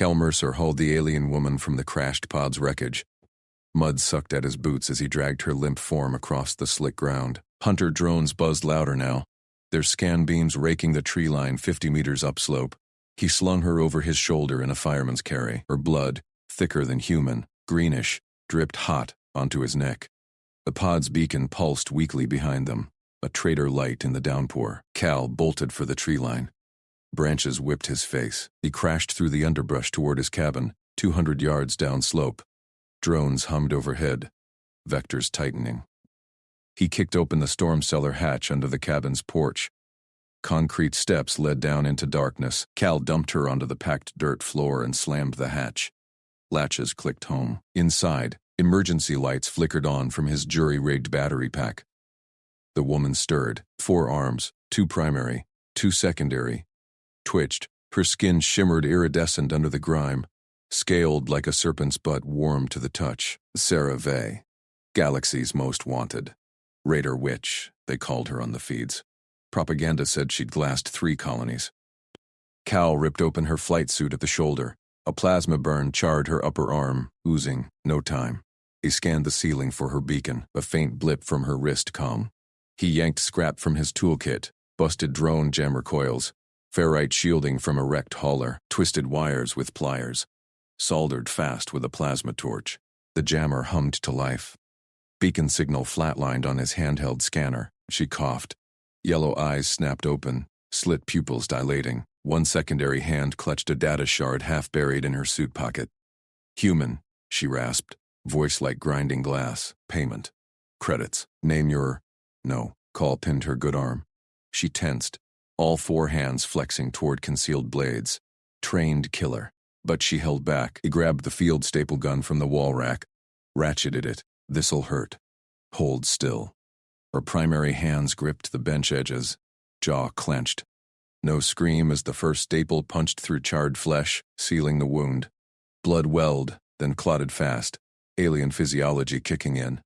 Cal Mercer hauled the alien woman from the crashed pod's wreckage. Mud sucked at his boots as he dragged her limp form across the slick ground. Hunter drones buzzed louder now, their scan beams raking the tree line 50 meters upslope. He slung her over his shoulder in a fireman's carry. Her blood, thicker than human, greenish, dripped hot onto his neck. The pod's beacon pulsed weakly behind them, a traitor light in the downpour. Cal bolted for the tree line. Branches whipped his face. He crashed through the underbrush toward his cabin, 200 yards downslope. Drones hummed overhead, vectors tightening. He kicked open the storm cellar hatch under the cabin's porch. Concrete steps led down into darkness. Cal dumped her onto the packed dirt floor and slammed the hatch. Latches clicked home. Inside, emergency lights flickered on from his jury-rigged battery pack. The woman stirred. 4 arms, 2 primary, 2 secondary. Twitched. Her skin shimmered iridescent under the grime. Scaled like a serpent's butt, warm to the touch. Sarah Vey. Galaxy's most wanted. Raider Witch, they called her on the feeds. Propaganda said she'd glassed 3 colonies. Cal ripped open her flight suit at the shoulder. A plasma burn charred her upper arm, oozing. No time. He scanned the ceiling for her beacon, a faint blip from her wrist cong. He yanked scrap from his toolkit, busted drone jammer coils, ferrite shielding from a wrecked hauler, twisted wires with pliers. Soldered fast with a plasma torch. The jammer hummed to life. Beacon signal flatlined on his handheld scanner. She coughed. Yellow eyes snapped open, slit pupils dilating. One secondary hand clutched a data shard half buried in her suit pocket. Human, she rasped, voice like grinding glass. Payment. Credits. Name your... No. Call pinned her good arm. She tensed, all 4 hands flexing toward concealed blades. Trained killer. But she held back. He grabbed the field staple gun from the wall rack, ratcheted it. This'll hurt. Hold still. Her primary hands gripped the bench edges, jaw clenched. No scream as the first staple punched through charred flesh, sealing the wound. Blood welled, then clotted fast, alien physiology kicking in.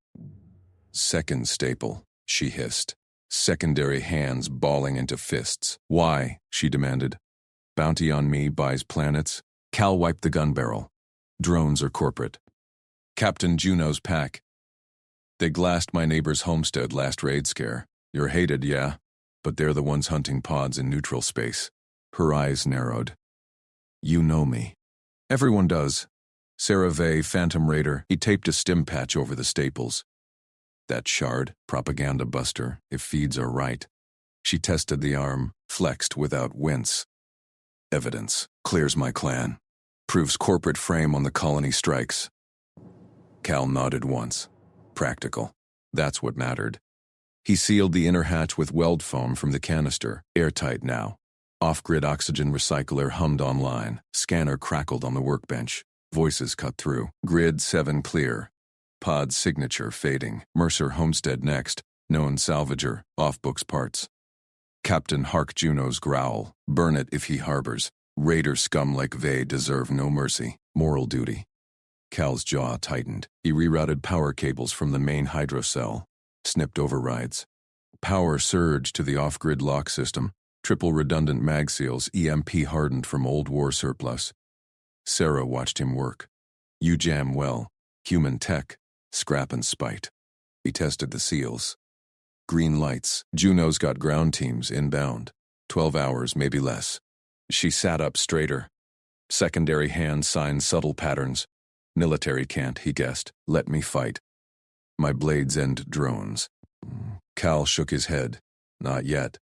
Second staple, she hissed. Secondary hands balling into fists. Why? She demanded. Bounty on me buys planets. Cal wiped the gun barrel. Drones are corporate. Captain Juno's pack. They glassed my neighbor's homestead last raid scare. You're hated, yeah, but they're the ones hunting pods in neutral space. Her eyes narrowed. You know me. Everyone does. Sarah Vey, Phantom Raider. He taped a stim patch over the staples. That shard, propaganda buster, if feeds are right. She tested the arm, flexed without wince. Evidence. Clears my clan. Proves corporate frame on the colony strikes. Cal nodded once. Practical. That's what mattered. He sealed the inner hatch with weld foam from the canister, airtight now. Off-grid oxygen recycler hummed online. Scanner crackled on the workbench. Voices cut through. Grid 7 clear. Pod signature fading. Mercer Homestead next. Known salvager. Off-books parts. Captain Hark Juno's growl. Burn it if he harbors. Raider scum like Vey deserve no mercy. Moral duty. Cal's jaw tightened. He rerouted power cables from the main hydrocell. Snipped overrides. Power surged to the off-grid lock system. Triple redundant mag seals EMP hardened from old war surplus. Sarah watched him work. You jam well. Human tech. Scrap and spite. He tested the seals. Green lights. Juno's got ground teams inbound. 12 hours, maybe less. She sat up straighter. Secondary hand signed subtle patterns. Military can't, he guessed. Let me fight. My blades end drones. Cal shook his head. Not yet.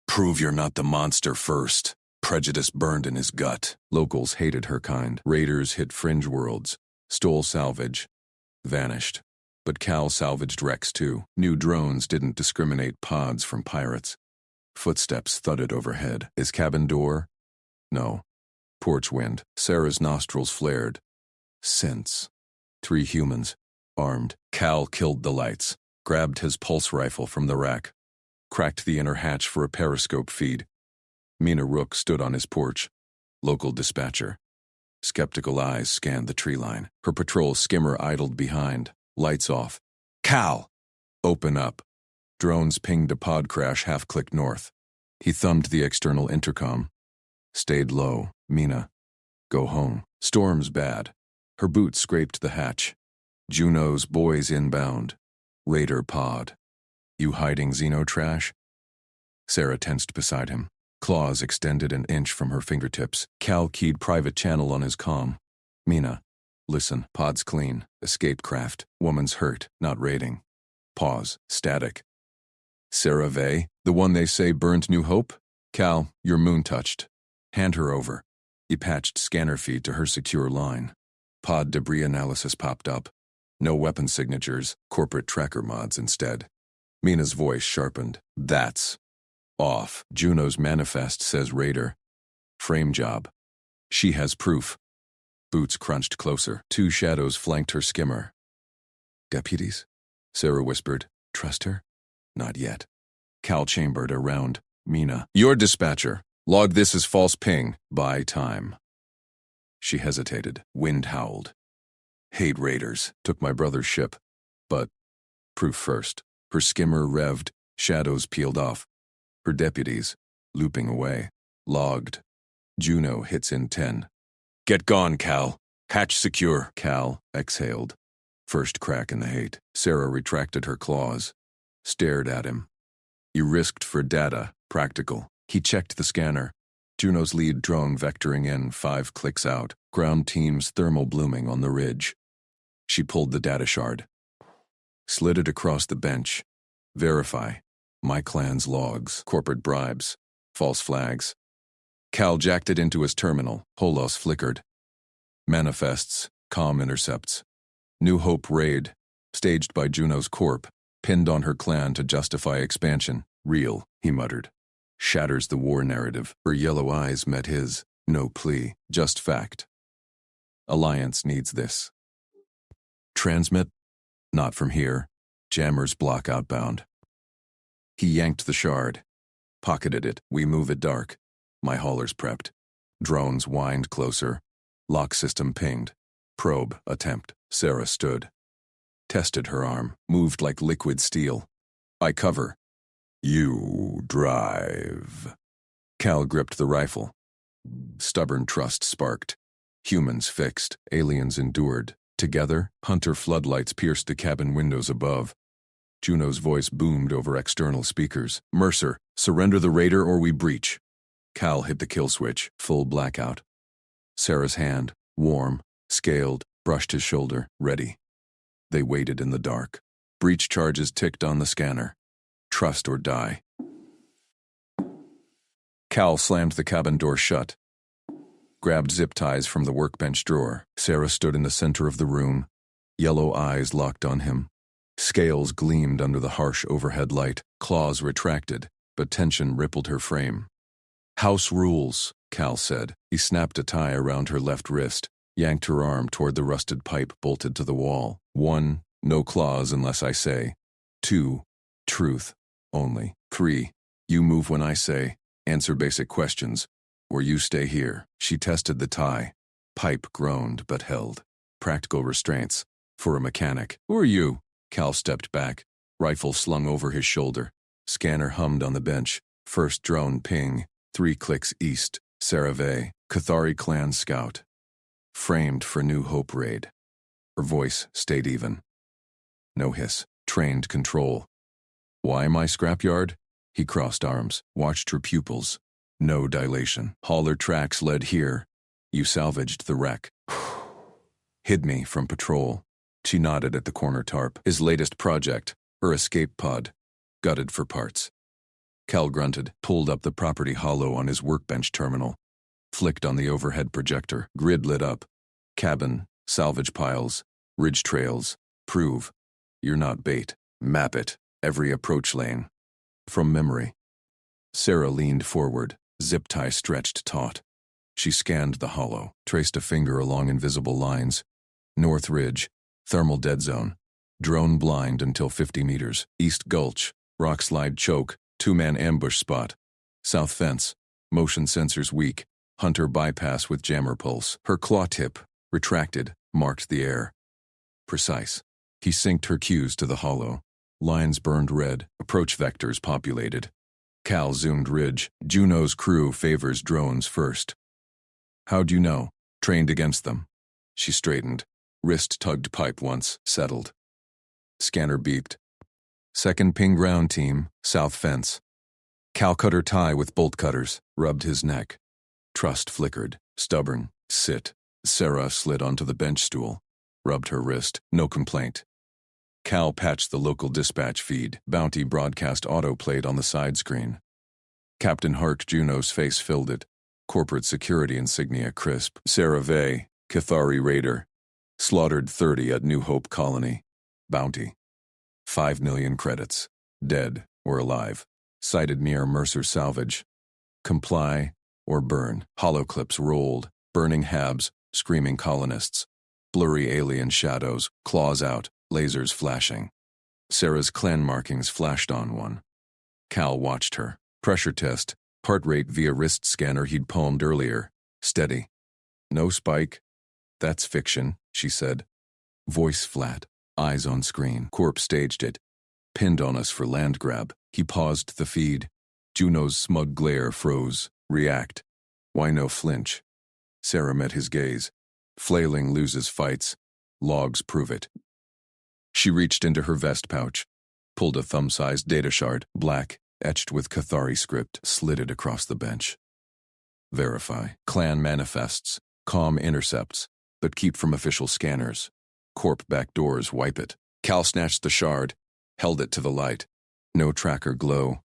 Prove you're not the monster first. Prejudice burned in his gut. Locals hated her kind. Raiders hit fringe worlds. Stole salvage. Vanished. But Cal salvaged wrecks too. New drones didn't discriminate pods from pirates. Footsteps thudded overhead. His cabin door? No. Porch wind. Sarah's nostrils flared. Scents. 3 humans. Armed. Cal killed the lights. Grabbed his pulse rifle from the rack. Cracked the inner hatch for a periscope feed. Mina Rook stood on his porch. Local dispatcher. Skeptical eyes scanned the tree line. Her patrol skimmer idled behind. Lights off. Cal! Open up. Drones pinged a pod crash half-click north. He thumbed the external intercom. Stayed low. Mina. Go home. Storm's bad. Her boots scraped the hatch. Juno's boys inbound. Raider pod. You hiding Xenotrash? Sarah tensed beside him. Claws extended an inch from her fingertips. Cal keyed private channel on his comm. Mina. Listen, pod's clean. Escape craft. Woman's hurt, not raiding. Pause. Static. Sarah Vey, the one they say burned New Hope? Cal, you're moon-touched. Hand her over. He patched scanner feed to her secure line. Pod debris analysis popped up. No weapon signatures, corporate tracker mods instead. Mina's voice sharpened. That's off. Juno's manifest says Raider. Frame job. She has proof. Boots crunched closer. Two shadows flanked her skimmer. Deputies? Sarah whispered. Trust her? Not yet. Cal chambered around. Mina. Your dispatcher. Log this as false ping. Buy time. She hesitated. Wind howled. Hate raiders. Took my brother's ship. But proof first. Her skimmer revved. Shadows peeled off. Her deputies. Looping away. Logged. Juno hits in 10. Get gone, Cal. Hatch secure. Cal exhaled. First crack in the hate. Sarah retracted her claws. Stared at him. You risked for data. Practical. He checked the scanner. Juno's lead drone vectoring in 5 clicks out. Ground teams thermal blooming on the ridge. She pulled the data shard. Slid it across the bench. Verify. My clan's logs. Corporate bribes. False flags. Cal jacked it into his terminal. Holos flickered. Manifests. Comm intercepts. New Hope raid. Staged by Juno's corp. Pinned on her clan to justify expansion. Real, he muttered. Shatters the war narrative. Her yellow eyes met his. No plea, just fact. Alliance needs this. Transmit? Not from here. Jammers block outbound. He yanked the shard. Pocketed it. We move it dark. My haulers prepped. Drones whined closer. Lock system pinged. Probe attempt. Sarah stood. Tested her arm. Moved like liquid steel. I cover. You drive. Cal gripped the rifle. Stubborn trust sparked. Humans fixed. Aliens endured. Together, Hunter floodlights pierced the cabin windows above. Juno's voice boomed over external speakers. Mercer, surrender the raider or we breach. Cal hit the kill switch. Full blackout. Sarah's hand, warm, scaled, brushed his shoulder. Ready. They waited in the dark. Breach charges ticked on the scanner. Trust or die. Cal slammed the cabin door shut. Grabbed zip ties from the workbench drawer. Sarah stood in the center of the room. Yellow eyes locked on him. Scales gleamed under the harsh overhead light. Claws retracted, but tension rippled her frame. House rules, Cal said. He snapped a tie around her left wrist, yanked her arm toward the rusted pipe bolted to the wall. 1, no claws unless I say. 2, truth. Only. 3, you move when I say, answer basic questions, or you stay here. She tested the tie. Pipe groaned but held. Practical restraints. For a mechanic. Who are you? Cal stepped back. Rifle slung over his shoulder. Scanner hummed on the bench. First drone ping. 3 clicks east. Sarah Vey. Cathari clan scout. Framed for New Hope raid. Her voice stayed even. No hiss. Trained control. Why my scrapyard? He crossed arms, watched her pupils. No dilation. Hauler tracks led here. You salvaged the wreck. Hid me from patrol. She nodded at the corner tarp. His latest project, her escape pod. Gutted for parts. Cal grunted, pulled up the property hollow on his workbench terminal. Flicked on the overhead projector. Grid lit up. Cabin, salvage piles, ridge trails. Prove. You're not bait. Map it. Every approach lane. From memory. Sarah leaned forward, zip tie stretched taut. She scanned the hollow, traced a finger along invisible lines. North Ridge, thermal dead zone. Drone blind until 50 meters. East Gulch, rock slide choke, 2-man ambush spot. South fence, motion sensors weak. Hunter bypass with jammer pulse. Her claw tip, retracted, marked the air. Precise. He synced her cues to the hollow. Lines burned red, approach vectors populated. Cal zoomed ridge. Juno's crew favors drones first. How'd you know? Trained against them. She straightened. Wrist tugged pipe once, settled. Scanner beeped. Second ping ground team, south fence. Cal cut her tie with bolt cutters, rubbed his neck. Trust flickered. Stubborn. Sit. Sarah slid onto the bench stool. Rubbed her wrist. No complaint. Cal patched the local dispatch feed. Bounty broadcast auto-played on the side screen. Captain Hart Juno's face filled it. Corporate security insignia crisp. Sarah Vey, Cathari Raider. Slaughtered 30 at New Hope Colony. Bounty. 5 million credits. Dead or alive. Sighted near Mercer Salvage. Comply or burn. Holoclips rolled. Burning habs. Screaming colonists. Blurry alien shadows. Claws out. Lasers flashing. Sarah's clan markings flashed on one. Cal watched her. Pressure test. Heart rate via wrist scanner he'd palmed earlier. Steady. No spike. That's fiction, she said. Voice flat. Eyes on screen. Corp staged it. Pinned on us for land grab. He paused the feed. Juno's smug glare froze. React. Why no flinch? Sarah met his gaze. Flailing loses fights. Logs prove it. She reached into her vest pouch. Pulled a thumb-sized data shard, black, etched with Cathari script, slid it across the bench. Verify. Clan manifests. Comm intercepts. But keep from official scanners. Corp backdoors wipe it. Cal snatched the shard. Held it to the light. No tracker glow.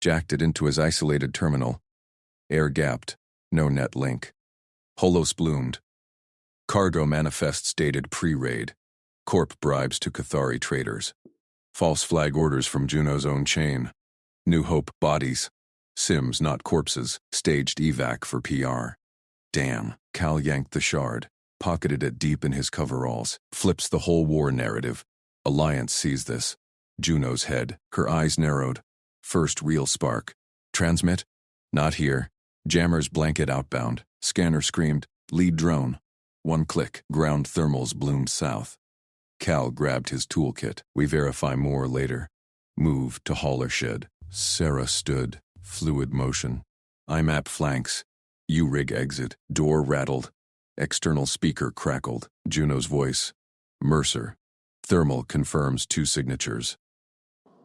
Jacked it into his isolated terminal. Air gapped. No net link. Holos bloomed. Cargo manifests dated pre-raid. Corp bribes to Cathari traders. False flag orders from Juno's own chain. New Hope bodies. Sims, not corpses. Staged evac for PR. Damn. Cal yanked the shard. Pocketed it deep in his coveralls. Flips the whole war narrative. Alliance sees this. Juno's head. Her eyes narrowed. First real spark. Transmit? Not here. Jammers blanket outbound. Scanner screamed. Lead drone. One click. Ground thermals bloomed south. Cal grabbed his toolkit. We verify more later. Move to hauler shed. Sarah stood. Fluid motion. IMAP flanks. U-rig exit. Door rattled. External speaker crackled. Juno's voice. Mercer. Thermal confirms 2 signatures.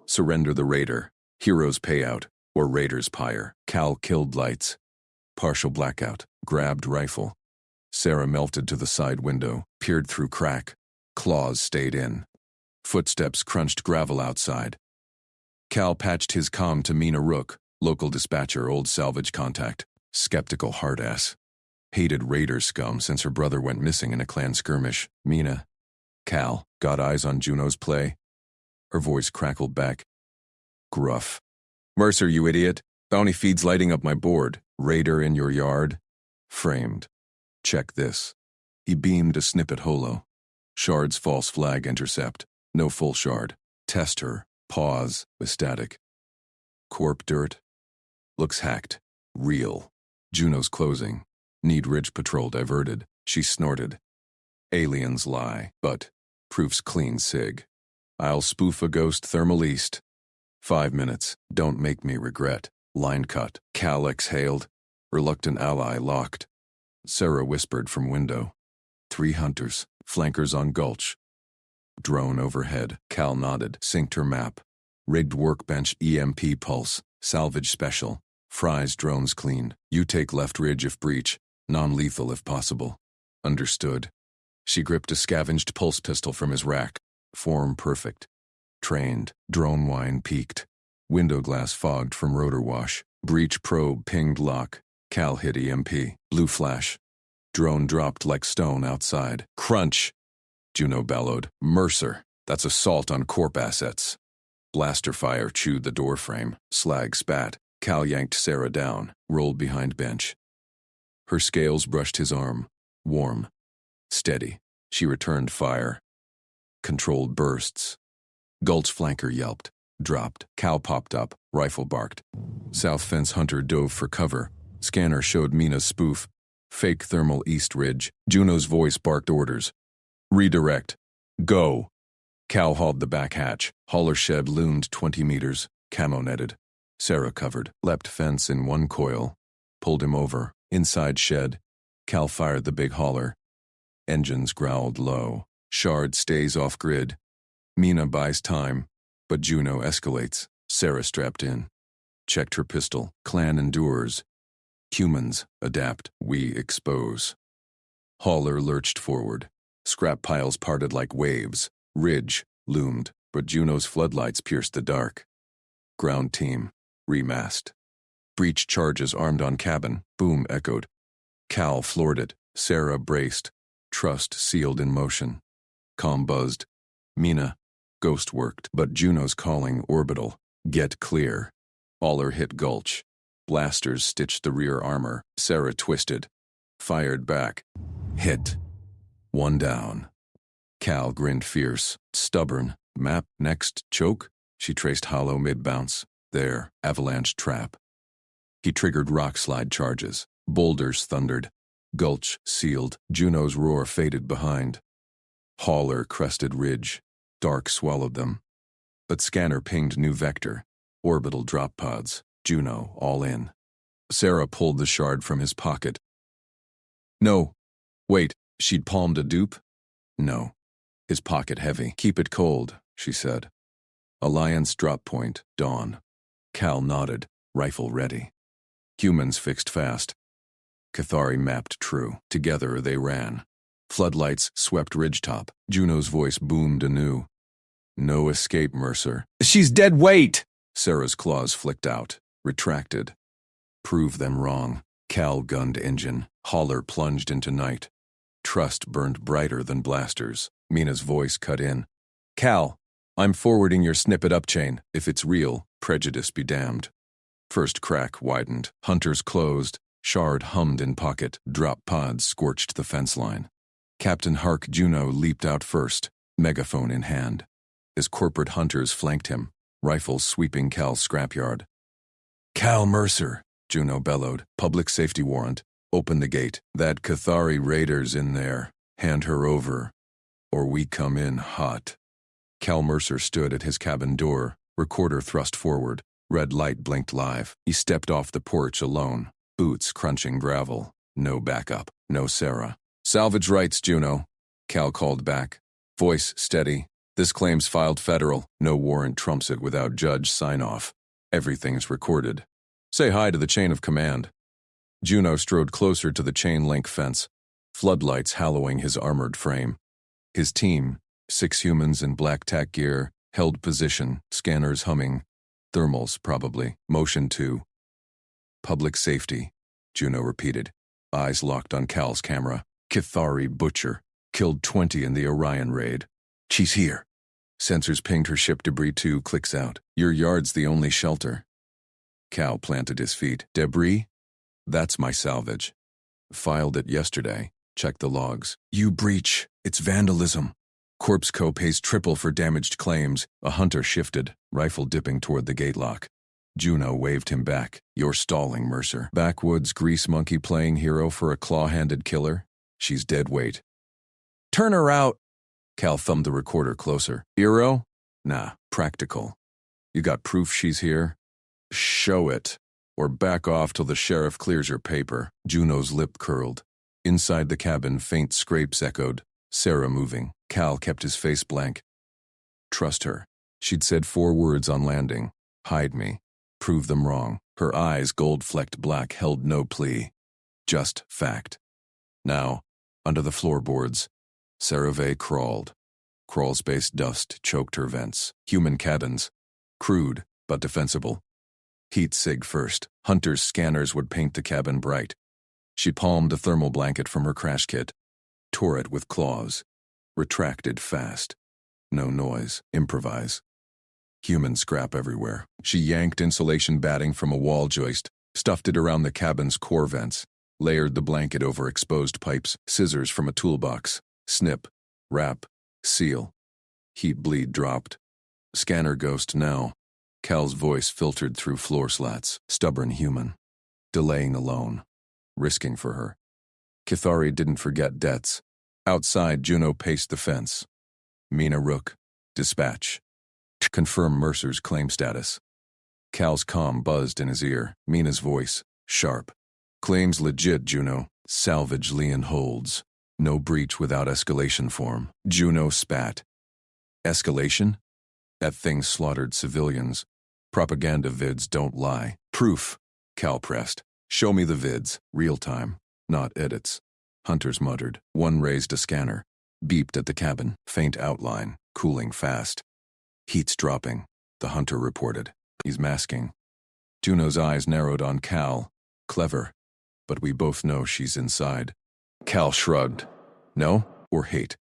Surrender the Raider. Heroes payout. Or Raiders pyre. Cal killed lights. Partial blackout. Grabbed rifle. Sarah melted to the side window. Peered through crack. Claws stayed in. Footsteps crunched gravel outside. Cal patched his comm to Mina Rook, local dispatcher, old salvage contact. Skeptical hard-ass. Hated Raider scum since her brother went missing in a clan skirmish. Mina. Cal, got eyes on Juno's play? Her voice crackled back. Gruff. Mercer, you idiot. Bounty feed's lighting up my board. Raider in your yard? Framed. Check this. He beamed a snippet holo. Shard's false flag intercept. No full shard. Test her. Pause. Ecstatic. Corp dirt. Looks hacked. Real. Juno's closing. Need Ridge Patrol diverted. She snorted. Aliens lie, but proof's clean sig. I'll spoof a ghost thermal east. 5 minutes. Don't make me regret. Line cut. Cal exhaled. Reluctant ally locked. Sarah whispered from window. 3 hunters. Flankers on gulch. Drone overhead. Cal nodded. Synced her map. Rigged workbench EMP pulse. Salvage special. Fries drones clean. You take left ridge if breach. Non-lethal if possible. Understood. She gripped a scavenged pulse pistol from his rack. Form perfect. Trained. Drone whine peaked. Window glass fogged from rotor wash. Breach probe pinged lock. Cal hit EMP. Blue flash. Drone dropped like stone outside. Crunch! Juno bellowed. Mercer. That's assault on corp assets. Blaster fire chewed the doorframe. Slag spat. Cal yanked Sarah down. Rolled behind bench. Her scales brushed his arm. Warm. Steady. She returned fire. Controlled bursts. Gulch flanker yelped. Dropped. Cal popped up. Rifle barked. South fence hunter dove for cover. Scanner showed Mina's spoof. Fake thermal east ridge. Juno's voice barked orders. Redirect. Go. Cal hauled the back hatch. Hauler shed loomed 20 meters. Camo netted. Sarah covered. Leapt fence in one coil. Pulled him over. Inside shed. Cal fired the big hauler. Engines growled low. Shard stays off-grid. Mina buys time, but Juno escalates. Sarah strapped in. Checked her pistol. Clan endures. Humans adapt. We expose. Hauler lurched forward. Scrap piles parted like waves. Ridge loomed, but Juno's floodlights pierced the dark. Ground team. Remassed. Breach charges armed on cabin. Boom echoed. Cal floored it. Sarah braced. Trust sealed in motion. Comm buzzed. Mina. Ghost worked, but Juno's calling orbital. Get clear. Hauler hit gulch. Blasters stitched the rear armor. Sarah twisted. Fired back. Hit. One down. Cal grinned fierce. Stubborn. Map. Next. Choke. She traced hollow mid-bounce. There. Avalanche trap. He triggered rock slide charges. Boulders thundered. Gulch sealed. Juno's roar faded behind. Hauler crested ridge. Dark swallowed them. But scanner pinged new vector. Orbital drop pods. Juno all in. Sarah pulled the shard from his pocket. No. Wait, she'd palmed a dupe? No. His pocket heavy. Keep it cold, she said. Alliance drop point, dawn. Cal nodded, rifle ready. Humans fixed fast. Cathari mapped true. Together they ran. Floodlights swept ridgetop. Juno's voice boomed anew. No escape, Mercer. She's dead weight! Sarah's claws flicked out, retracted. Prove them wrong. Cal gunned engine. Hauler plunged into night. Trust burned brighter than blasters. Mina's voice cut in. Cal, I'm forwarding your snippet up chain. If it's real, prejudice be damned. First crack widened. Hunters closed. Shard hummed in pocket. Drop pods scorched the fence line. Captain Hark Juno leaped out first, megaphone in hand. His corporate hunters flanked him, rifles sweeping Cal's scrapyard. Cal Mercer, Juno bellowed. Public safety warrant. Open the gate. That Cathari raider's in there. Hand her over, or we come in hot. Cal Mercer stood at his cabin door, recorder thrust forward. Red light blinked live. He stepped off the porch alone. Boots crunching gravel. No backup. No Sarah. Salvage rights, Juno. Cal called back. Voice steady. This claim's filed federal. No warrant trumps it without judge sign-off. Everything's recorded. Say hi to the chain of command. Juno strode closer to the chain-link fence, floodlights hallowing his armored frame. His team, 6 humans in black tack gear, held position, scanners humming. Thermals, probably. Motion 2. Public safety, Juno repeated, eyes locked on Cal's camera. Cathari butcher. Killed 20 in the Orion raid. She's here. Sensors pinged her ship debris 2, clicks out. Your yard's the only shelter. Cal planted his feet. Debris? That's my salvage. Filed it yesterday. Check the logs. You breach. It's vandalism. Corpse Co. pays triple for damaged claims. A hunter shifted, rifle dipping toward the gate lock. Juno waved him back. You're stalling, Mercer. Backwoods grease monkey playing hero for a claw-handed killer? She's dead weight. Turn her out. Cal thumbed the recorder closer. Hero? Nah, practical. You got proof she's here? Show it, or back off till the sheriff clears your paper. Juno's lip curled. Inside the cabin, faint scrapes echoed. Sarah moving. Cal kept his face blank. Trust her. She'd said 4 words on landing. Hide me. Prove them wrong. Her eyes, gold-flecked black, held no plea. Just fact. Now, under the floorboards, Sarave crawled. Crawl space dust choked her vents. Human cabins. Crude, but defensible. Heat sig first. Hunter's scanners would paint the cabin bright. She palmed a thermal blanket from her crash kit. Tore it with claws. Retracted fast. No noise. Improvise. Human scrap everywhere. She yanked insulation batting from a wall joist, stuffed it around the cabin's core vents, layered the blanket over exposed pipes, scissors from a toolbox. Snip. Wrap. Seal. Heat bleed dropped. Scanner ghost now. Cal's voice filtered through floor slats. Stubborn human. Delaying alone. Risking for her. Cathari didn't forget debts. Outside, Juno paced the fence. Mina Rook. Dispatch. To confirm Mercer's claim status. Cal's comm buzzed in his ear. Mina's voice. Sharp. Claims legit, Juno. Salvage Leon holds. No breach without escalation form. Juno spat. Escalation? That thing slaughtered civilians. Propaganda vids don't lie. Proof, Cal pressed. Show me the vids. Real time, not edits. Hunters muttered. One raised a scanner. Beeped at the cabin. Faint outline. Cooling fast. Heat's dropping, the hunter reported. He's masking. Juno's eyes narrowed on Cal. Clever. But we both know she's inside. Cal shrugged. No? Or hate?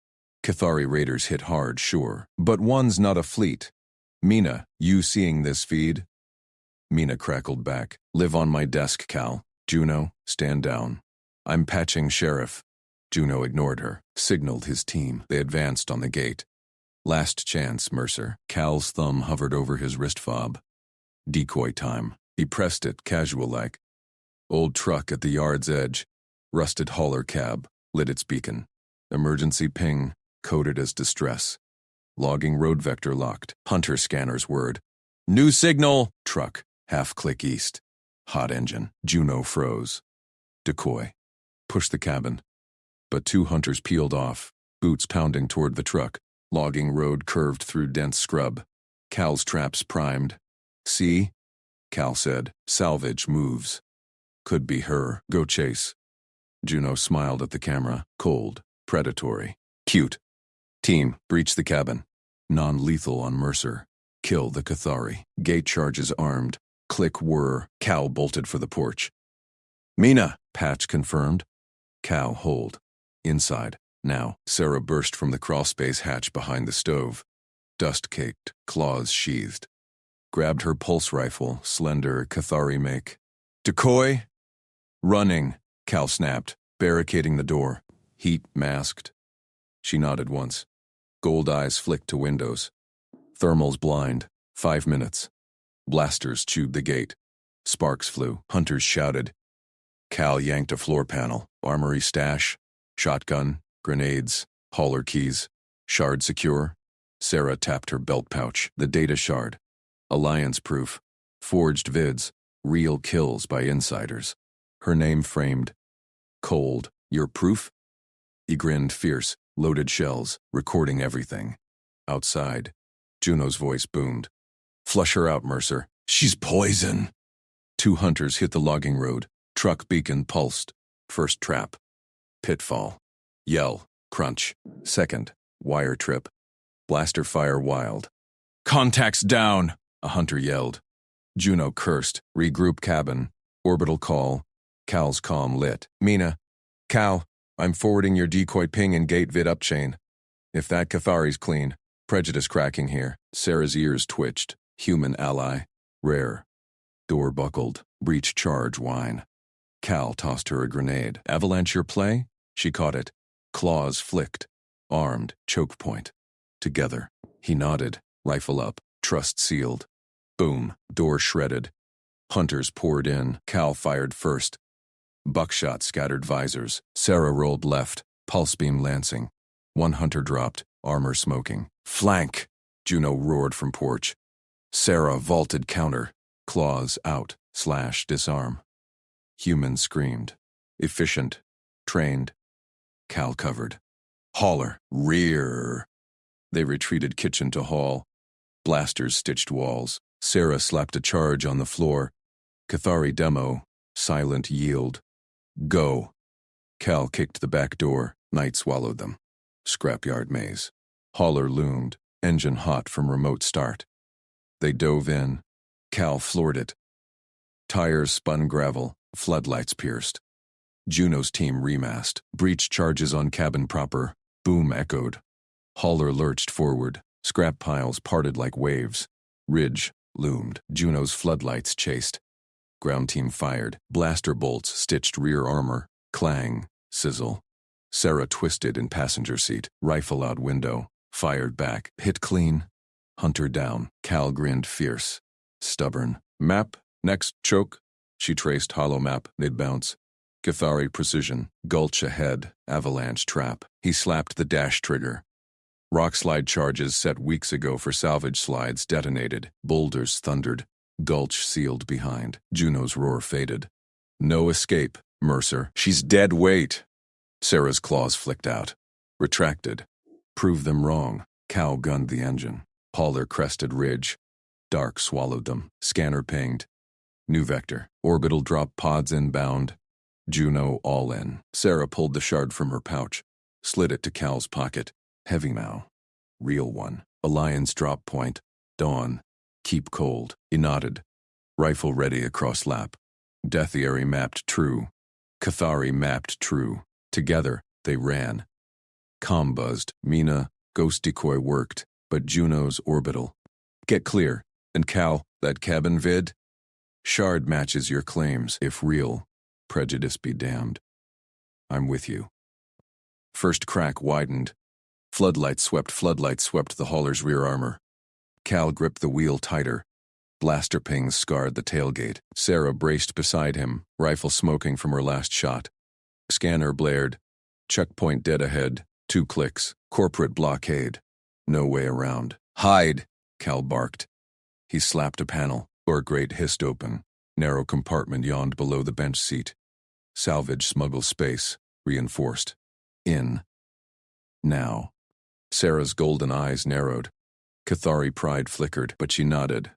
Cathari raiders hit hard, sure. But one's not a fleet. Mina, you seeing this feed? Mina crackled back. Live on my desk, Cal. Juno, stand down. I'm patching Sheriff. Juno ignored her. Signaled his team. They advanced on the gate. Last chance, Mercer. Cal's thumb hovered over his wrist fob. Decoy time. He pressed it, casual-like. Old truck at the yard's edge. Rusted hauler cab. Lit its beacon. Emergency ping. Coded as distress. Logging road vector locked. Hunter scanner's word. New signal! Truck. Half-click east. Hot engine. Juno froze. Decoy. Push the cabin. But two hunters peeled off. Boots pounding toward the truck. Logging road curved through dense scrub. Cal's traps primed. See? Cal said. Salvage moves. Could be her. Go chase. Juno smiled at the camera. Cold. Predatory. Cute. Team, breach the cabin. Non-lethal on Mercer. Kill the Cathari. Gate charges armed. Click whir. Cal bolted for the porch. Mina, Patch confirmed. Cal hold. Inside. Now, Sarah burst from the crawlspace hatch behind the stove. Dust-caked, claws sheathed. Grabbed her pulse rifle, slender Cathari make. Decoy? Running, Cal snapped, barricading the door. Heat masked. She nodded once. Gold eyes flicked to windows. Thermals blind. 5 minutes. Blasters chewed the gate. Sparks flew. Hunters shouted. Cal yanked a floor panel. Armory stash. Shotgun. Grenades. Hauler keys. Shard secure. Sarah tapped her belt pouch. The data shard. Alliance proof. Forged vids. Real kills by insiders. Her name framed. Cold. Your proof? He grinned fierce. Loaded shells. Recording everything. Outside. Juno's voice boomed. Flush her out, Mercer. She's poison. Two hunters hit the logging road. Truck beacon pulsed. First trap. Pitfall. Yell. Crunch. Second. Wire trip. Blaster fire wild. Contacts down, a hunter yelled. Juno cursed. Regroup cabin. Orbital call. Cal's comm lit. Mina. Cal, I'm forwarding your decoy ping and gate vid upchain. If that Cathari's clean. Prejudice cracking here. Sarah's ears twitched. Human ally. Rare. Door buckled. Breach charge whine. Cal tossed her a grenade. Avalanche your play? She caught it. Claws flicked. Armed. Choke point. Together. He nodded. Rifle up. Trust sealed. Boom. Door shredded. Hunters poured in. Cal fired first. Buckshot scattered visors. Sarah rolled left. Pulse beam lancing. One hunter dropped. Armor smoking. Flank! Juno roared from porch. Sarah vaulted counter. Claws out. Slash disarm. Human screamed. Efficient. Trained. Cal covered. Hauler. Rear. They retreated kitchen to hall. Blasters stitched walls. Sarah slapped a charge on the floor. Cathari demo. Silent yield. Go. Cal kicked the back door. Night swallowed them. Scrapyard maze. Hauler loomed. Engine hot from remote start. They dove in. Cal floored it. Tires spun gravel. Floodlights pierced. Juno's team remassed. Breach charges on cabin proper. Boom echoed. Hauler lurched forward. Scrap piles parted like waves. Ridge loomed. Juno's floodlights chased. Ground team fired. Blaster bolts stitched rear armor. Clang. Sizzle. Sarah twisted in passenger seat. Rifle out window. Fired back. Hit clean. Hunter down. Cal grinned fierce. Stubborn. Map. Next. Choke. She traced hollow map. Mid-bounce. Cathari precision. Gulch ahead. Avalanche trap. He slapped the dash trigger. Rock slide charges set weeks ago for salvage slides detonated. Boulders thundered. Gulch sealed behind. Juno's roar faded. No escape. Mercer, she's dead weight. Sarah's claws flicked out. Retracted. Prove them wrong. Cal gunned the engine. Hauler crested ridge. Dark swallowed them. Scanner pinged. New vector. Orbital drop pods inbound. Juno all in. Sarah pulled the shard from her pouch. Slid it to Cal's pocket. Heavy Mao. Real one. Alliance drop point. Dawn. Keep cold. He nodded. Rifle ready across lap. Deathiary mapped true. Cathari mapped true. Together, they ran. Comm buzzed. Mina, ghost decoy worked, but Juno's orbital. Get clear. And Cal, that cabin vid? Shard matches your claims, if real. Prejudice be damned. I'm with you. First crack widened. Floodlights swept the hauler's rear armor. Cal gripped the wheel tighter. Blaster pings scarred the tailgate. Sarah braced beside him, rifle smoking from her last shot. Scanner blared. Checkpoint dead ahead. 2 clicks. Corporate blockade. No way around. Hide, Cal barked. He slapped a panel. Door grate hissed open. Narrow compartment yawned below the bench seat. Salvage smuggle space. Reinforced. In. Now. Sarah's golden eyes narrowed. Cathari pride flickered, but she nodded.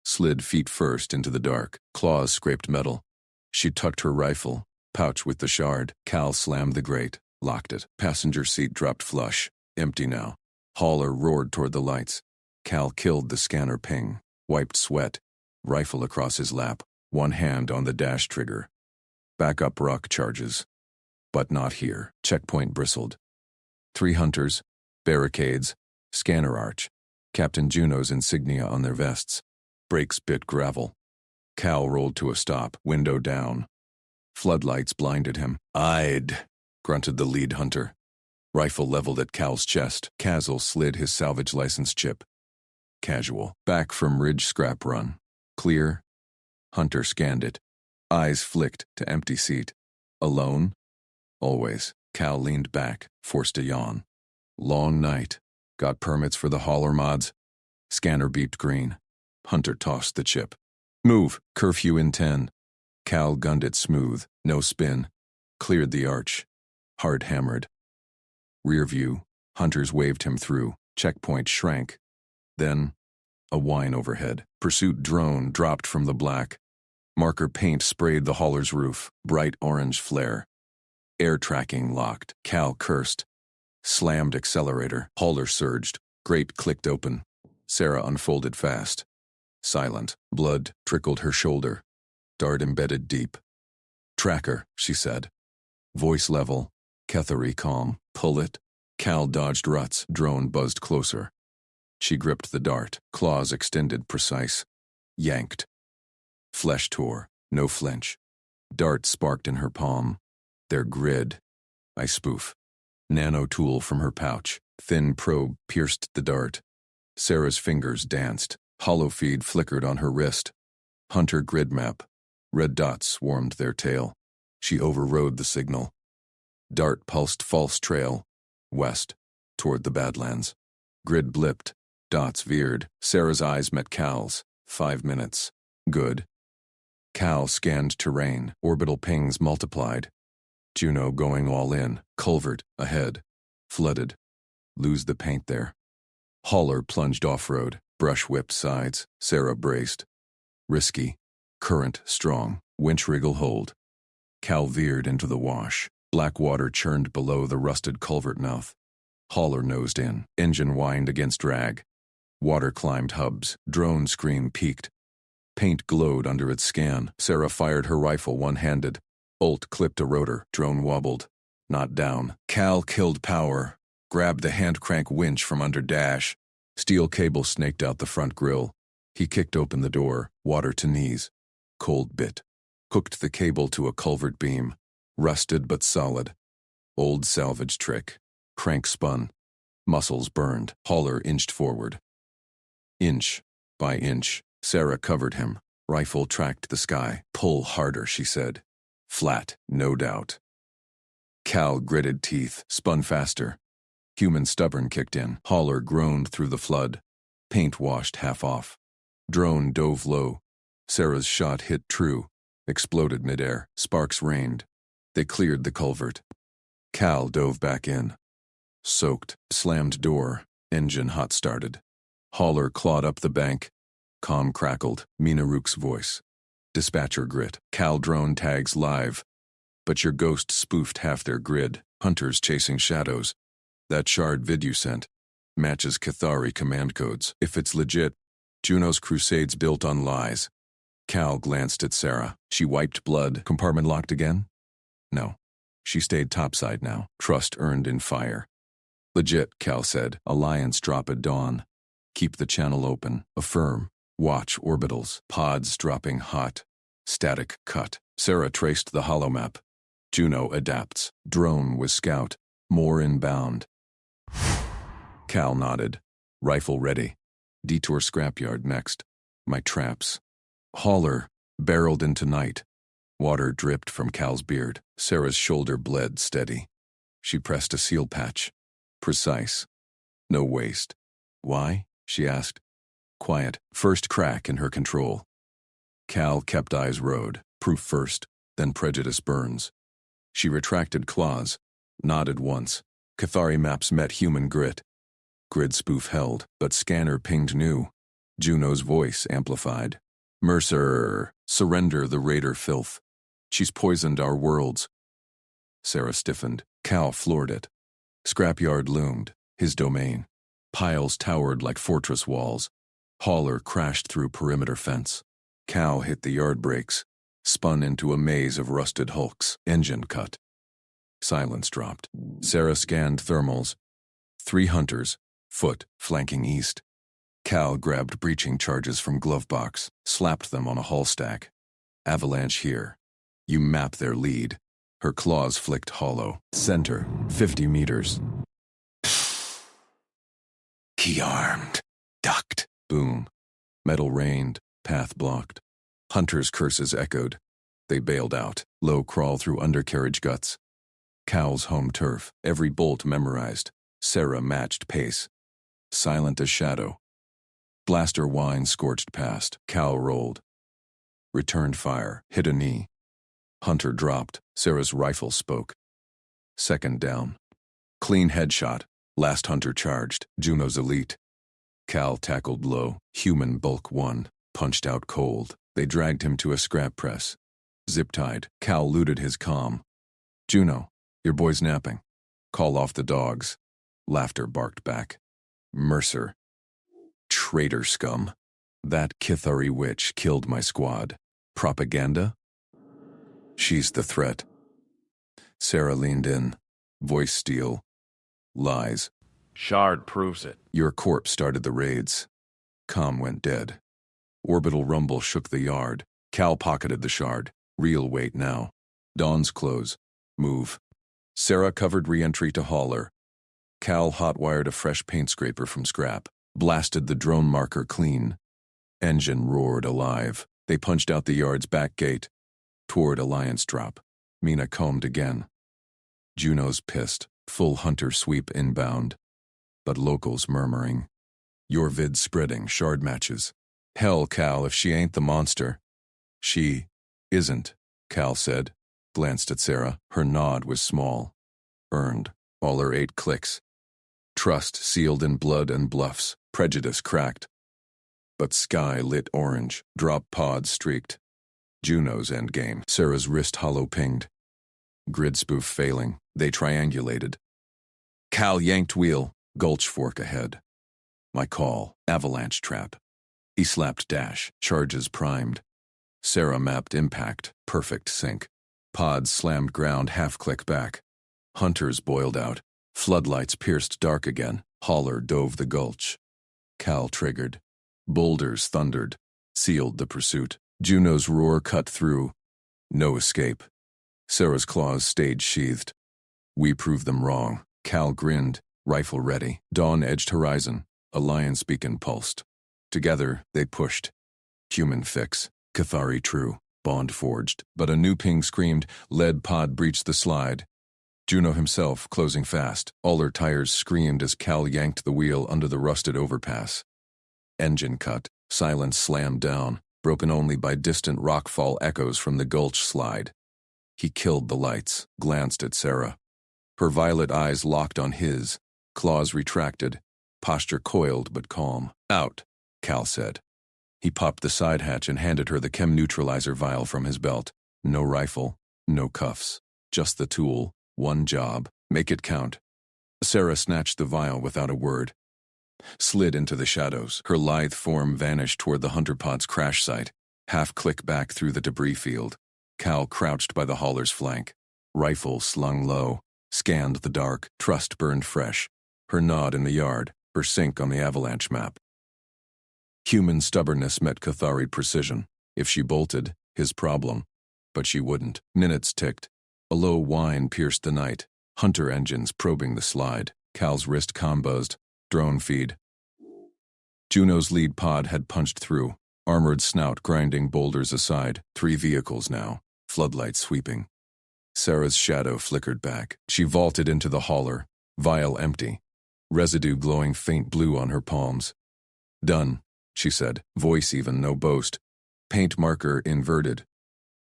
Slid feet first into the dark. Claws scraped metal. She tucked her rifle. Pouch with the shard. Cal slammed the grate. Locked it. Passenger seat dropped flush. Empty now. Hauler roared toward the lights. Cal killed the scanner ping. Wiped sweat. Rifle across his lap. One hand on the dash trigger. Backup rock charges. But not here. Checkpoint bristled. 3 hunters. Barricades. Scanner arch. Captain Juno's insignia on their vests. Brakes bit gravel. Cal rolled to a stop, window down. Floodlights blinded him. "I'd," grunted the lead hunter. Rifle leveled at Cal's chest. Cazel slid his salvage license chip. Casual. Back from ridge scrap run. Clear. Hunter scanned it. Eyes flicked to empty seat. Alone? Always. Cal leaned back, forced a yawn. Long night. Got permits for the hauler mods. Scanner beeped green. Hunter tossed the chip. Move. Curfew in 10. Cal gunned it smooth. No spin. Cleared the arch. Hard hammered. Rear view. Hunters waved him through. Checkpoint shrank. Then, a whine overhead. Pursuit drone dropped from the black. Marker paint sprayed the hauler's roof. Bright orange flare. Air tracking locked. Cal cursed. Slammed accelerator. Hauler surged. Grate clicked open. Sarah unfolded fast. Silent. Blood trickled her shoulder. Dart embedded deep. Tracker, she said. Voice level. Cathari calm. Pull it. Cal dodged ruts. Drone buzzed closer. She gripped the dart. Claws extended precise. Yanked. Flesh tore. No flinch. Dart sparked in her palm. Their grid. I spoof. Nano tool from her pouch. Thin probe pierced the dart. Sarah's fingers danced. Hollow feed flickered on her wrist. Hunter grid map. Red dots swarmed their tail. She overrode the signal. Dart pulsed false trail. West. Toward the Badlands. Grid blipped. Dots veered. Sarah's eyes met Cal's. 5 minutes. Good. Cal scanned terrain. Orbital pings multiplied. Juno going all in. Culvert. Ahead. Flooded. Lose the paint there. Hauler plunged off-road. Brush whipped sides. Sarah braced. Risky. Current strong. Winch wriggle hold. Cal veered into the wash. Black water churned below the rusted culvert mouth. Hauler nosed in. Engine whined against drag. Water climbed hubs. Drone scream peaked. Paint glowed under its scan. Sarah fired her rifle one-handed. Bolt clipped a rotor. Drone wobbled. Not down. Cal killed power. Grabbed the hand crank winch from under dash. Steel cable snaked out the front grille. He kicked open the door. Water to knees. Cold bit. Hooked the cable to a culvert beam. Rusted but solid. Old salvage trick. Crank spun. Muscles burned. Hauler inched forward. Inch by inch. Sarah covered him. Rifle tracked the sky. Pull harder, she said. Flat, no doubt. Cal gritted teeth. Spun faster. Human stubborn kicked in. Hauler groaned through the flood. Paint washed half off. Drone dove low. Sarah's shot hit true. Exploded midair. Sparks rained. They cleared the culvert. Cal dove back in. Soaked, slammed door, engine hot-started. Hauler clawed up the bank. Comm crackled, Mina Rook's voice. Dispatcher grit, Cal drone tags live. But your ghost spoofed half their grid, hunters chasing shadows. That shard vid you sent matches Cathari command codes. If it's legit, Juno's crusade's built on lies. Cal glanced at Sarah. She wiped blood. Compartment locked again? No. She stayed topside now. Trust earned in fire. Legit, Cal said. Alliance drop at dawn. Keep the channel open. Affirm. Watch orbitals. Pods dropping hot. Static cut. Sarah traced the holomap. Juno adapts. Drone was scout. More inbound. Cal nodded. Rifle ready. Detour scrapyard next. My traps. Hauler barreled into night. Water dripped from Cal's beard. Sarah's shoulder bled steady. She pressed a seal patch. Precise. No waste. Why? She asked. Quiet. First crack in her control. Cal kept eyes rode. Proof first, then prejudice burns. She retracted claws. Nodded once. Cathari maps met human grit. Grid spoof held, but scanner pinged new. Juno's voice amplified. Mercer, surrender the raider filth. She's poisoned our worlds. Sarah stiffened. Cal floored it. Scrapyard loomed, his domain. Piles towered like fortress walls. Hauler crashed through perimeter fence. Cal hit the yard brakes, spun into a maze of rusted hulks. Engine cut. Silence dropped. Sarah scanned thermals. 3 hunters, foot, flanking east. Cal grabbed breaching charges from glove box, slapped them on a hull stack. Avalanche here. You map their lead. Her claws flicked hollow. Center, 50 meters. Key armed. Ducked. Boom. Metal rained. Path blocked. Hunters' curses echoed. They bailed out. Low crawl through undercarriage guts. Cal's home turf. Every bolt memorized. Sarah matched pace. Silent as shadow. Blaster whine scorched past. Cal rolled. Returned fire. Hit a knee. Hunter dropped. Sarah's rifle spoke. Second down. Clean headshot. Last hunter charged. Juno's elite. Cal tackled low. Human bulk 1. Punched out cold. They dragged him to a scrap press. Zip-tied. Cal looted his comm. Juno, your boy's napping. Call off the dogs. Laughter barked back. Mercer. Traitor scum. That Kithari witch killed my squad. Propaganda? She's the threat. Sarah leaned in. Voice steel. Lies. Shard proves it. Your corpse started the raids. Comm went dead. Orbital rumble shook the yard. Cal pocketed the shard. Real weight now. Dawn's close. Move. Sarah covered re-entry to Hauler. Cal hotwired a fresh paint scraper from scrap. Blasted the drone marker clean. Engine roared alive. They punched out the yard's back gate. Toward Alliance drop. Mina combed again. Juno's pissed. Full hunter sweep inbound. But locals murmuring. Your vid spreading, shard matches. Hell, Cal, if she ain't the monster. She isn't, Cal said. Glanced at Sarah. Her nod was small. Earned. All her 8 clicks. Trust sealed in blood and bluffs. Prejudice cracked. But sky lit orange. Drop pods streaked. Juno's endgame. Sarah's wrist hollow pinged. Grid spoof failing. They triangulated. Cal yanked wheel. Gulch fork ahead. My call. Avalanche trap. He slapped dash. Charges primed. Sarah mapped impact. Perfect sync. Pods slammed ground half-click back. Hunters boiled out. Floodlights pierced dark again. Hauler dove the gulch. Cal triggered. Boulders thundered. Sealed the pursuit. Juno's roar cut through. No escape. Sarah's claws stayed sheathed. We proved them wrong. Cal grinned. Rifle ready. Dawn edged horizon. Alliance beacon pulsed. Together, they pushed. Human fix. Cathari true. Bond forged. But a new ping screamed. Lead pod breached the slide. Juno himself, closing fast. All her tires screamed as Cal yanked the wheel under the rusted overpass. Engine cut. Silence slammed down, broken only by distant rockfall echoes from the gulch slide. He killed the lights, glanced at Sarah. Her violet eyes locked on his, claws retracted, posture coiled but calm. Out, Cal said. He popped the side hatch and handed her the chem neutralizer vial from his belt. No rifle, no cuffs. Just the tool, one job. Make it count. Sarah snatched the vial without a word, slid into the shadows. Her lithe form vanished toward the hunter pod's crash site, half-click back through the debris field. Cal crouched by the hauler's flank, rifle slung low, scanned the dark, trust burned fresh, her nod in the yard, her sink on the avalanche map. Human stubbornness met Cathari precision. If she bolted, his problem. But she wouldn't. Minutes ticked. A low whine pierced the night. Hunter engines probing the slide. Cal's wrist combuzzed. Drone feed. Juno's lead pod had punched through, armored snout grinding boulders aside. 3 vehicles now, floodlights sweeping. Sarah's shadow flickered back. She vaulted into the hauler, vial empty, residue glowing faint blue on her palms. Done, she said, voice even no boast. Paint marker inverted.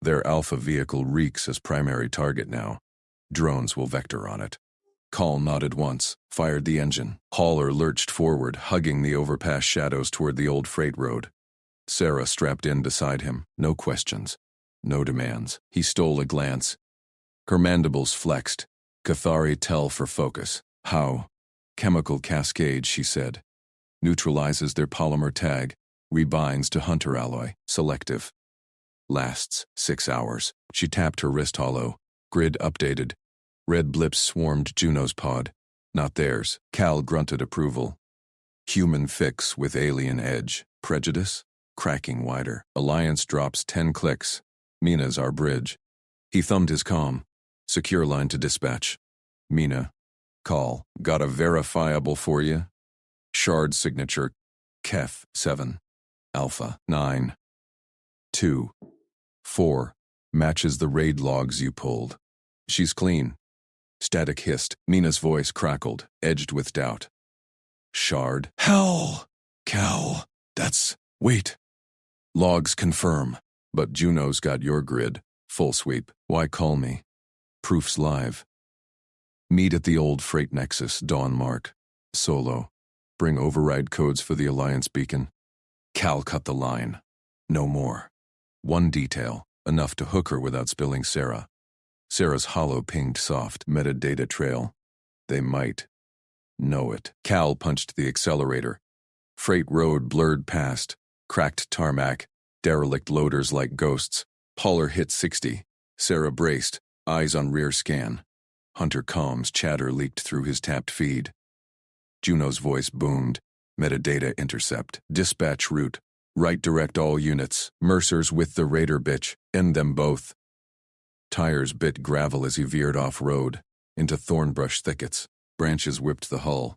Their alpha vehicle reeks as primary target now. Drones will vector on it. Call nodded once, fired the engine. Hauler lurched forward, hugging the overpass shadows toward the old freight road. Sarah strapped in beside him, no questions, no demands. He stole a glance. Her mandibles flexed. Cathari tell for focus. How? Chemical cascade, she said. Neutralizes their polymer tag, rebinds to hunter alloy, selective. Lasts 6 hours. She tapped her wrist hollow. Grid updated. Red blips swarmed Juno's pod. Not theirs. Cal grunted approval. Human fix with alien edge. Prejudice? Cracking wider. Alliance drops 10 clicks. Mina's our bridge. He thumbed his comm. Secure line to dispatch. Mina. Call. Got a verifiable for you? Shard signature. Kef 7. Alpha 9. 2. 4. Matches the raid logs you pulled. She's clean. Static hissed. Mina's voice crackled, edged with doubt. Shard. Hell! Cal. Wait. Logs confirm. But Juno's got your grid. Full sweep. Why call me? Proofs live. Meet at the old freight nexus, Dawn Mark. Solo. Bring override codes for the Alliance beacon. Cal cut the line. No more. One detail, enough to hook her without spilling Sarah. Sarah's hollow pinged soft, metadata trail. They might know it. Cal punched the accelerator. Freight road blurred past, cracked tarmac, derelict loaders like ghosts. Hauler hit 60. Sarah braced, eyes on rear scan. Hunter comms chatter leaked through his tapped feed. Juno's voice boomed. Metadata intercept. Dispatch route. Right direct all units. Mercers with the raider bitch. End them both. Tires bit gravel as he veered off-road, into thornbrush thickets. Branches whipped the hull.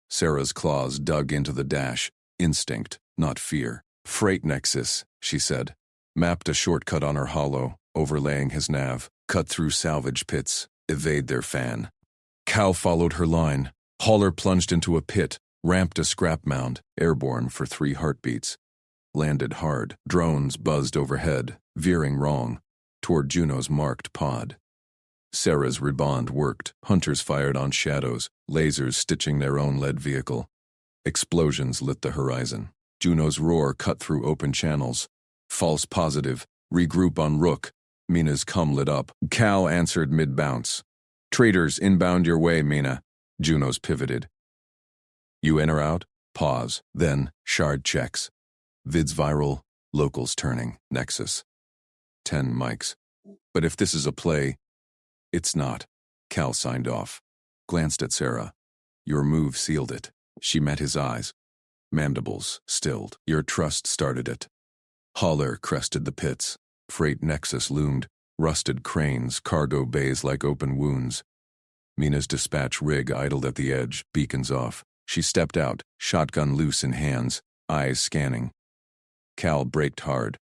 Sarah's claws dug into the dash. Instinct, not fear. Freight nexus, she said. Mapped a shortcut on her hollow, overlaying his nav. Cut through salvage pits. Evade their fan. Cal followed her line. Hauler plunged into a pit. Ramped a scrap mound. Airborne for 3 heartbeats. Landed hard. Drones buzzed overhead, veering wrong, toward Juno's marked pod. Sarah's rebond worked. Hunters fired on shadows, lasers stitching their own lead vehicle. Explosions lit the horizon. Juno's roar cut through open channels. False positive. Regroup on Rook. Mina's cum lit up. Cal answered mid-bounce. Traders inbound your way, Mina. Juno's pivoted. You in or out? Pause. Then, shard checks. Vids viral, locals turning, nexus. 10 mics. But if this is a play, it's not. Cal signed off. Glanced at Sarah. Your move sealed it. She met his eyes. Mandibles stilled. Your trust started it. Hauler crested the pits. Freight nexus loomed. Rusted cranes, cargo bays like open wounds. Mina's dispatch rig idled at the edge, beacons off. She stepped out, shotgun loose in hands, eyes scanning. Cal braked hard.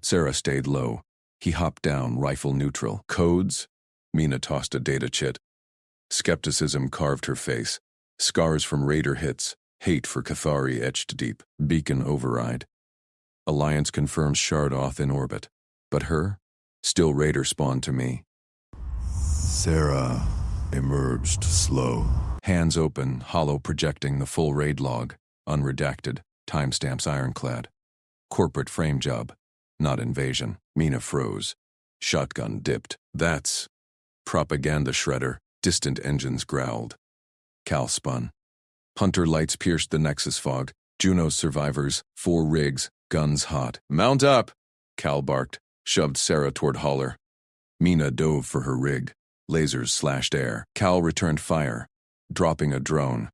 Sarah stayed low. He hopped down, rifle neutral. Codes? Mina tossed a data chit. Skepticism carved her face. Scars from raider hits. Hate for Cathari etched deep. Beacon override. Alliance confirms Shard Oth in orbit. But her? Still raider spawn to me. Sarah emerged slow. Hands open, hollow projecting the full raid log. Unredacted, timestamps ironclad. Corporate frame job, not invasion. Mina froze. Shotgun dipped. That's propaganda shredder. Distant engines growled. Cal spun. Hunter lights pierced the Nexus fog. Juno's survivors, 4 rigs, guns hot. Mount up! Cal barked, shoved Sarah toward Holler. Mina dove for her rig. Lasers slashed air. Cal returned fire, dropping a drone.